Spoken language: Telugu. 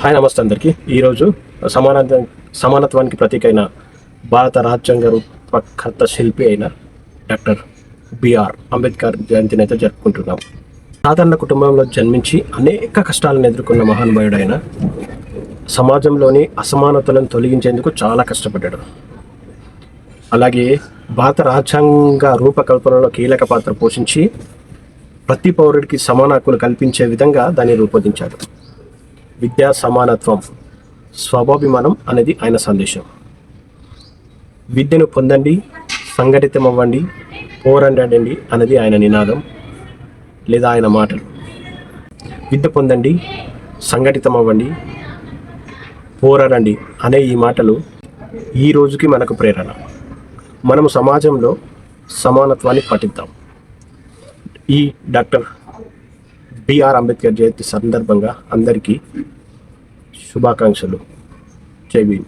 హాయ్ నమస్తే అందరికీ. ఈరోజు సమానత్వానికి ప్రతీక అయిన భారత రాజ్యాంగ రూపకర్త శిల్పి అయిన డాక్టర్ బిఆర్ అంబేద్కర్ జయంతిని అయితే జరుపుకుంటున్నాం. సాధారణ కుటుంబంలో జన్మించి అనేక కష్టాలను ఎదుర్కొన్న మహానుభావుడైన సమాజంలోని అసమానతలను తొలగించేందుకు చాలా కష్టపడ్డాడు. అలాగే భారత రాజ్యాంగ రూపకల్పనలో కీలక పాత్ర పోషించి ప్రతి పౌరుడికి సమాన హక్కులు కల్పించే విధంగా దాన్ని రూపొందించాడు. విద్యా సమానత్వం, స్వాభిమానం అనేది ఆయన సందేశం. విద్యను పొందండి, సంఘటితమవ్వండి, పోరాడండి అనేది ఆయన నినాదం లేదా ఆయన మాటలు. విద్య పొందండి, సంఘటితమవ్వండి, పోరాడండి అనే ఈ మాటలు ఈ రోజుకి మనకు ప్రేరణ. మనము సమాజంలో సమానత్వాన్ని పాటిద్దాం. ఈ డాక్టర్ బిఆర్ అంబేద్కర్ జయంతి సందర్భంగా అందరికీ శుభాకాంక్షలు. జై భీమ్.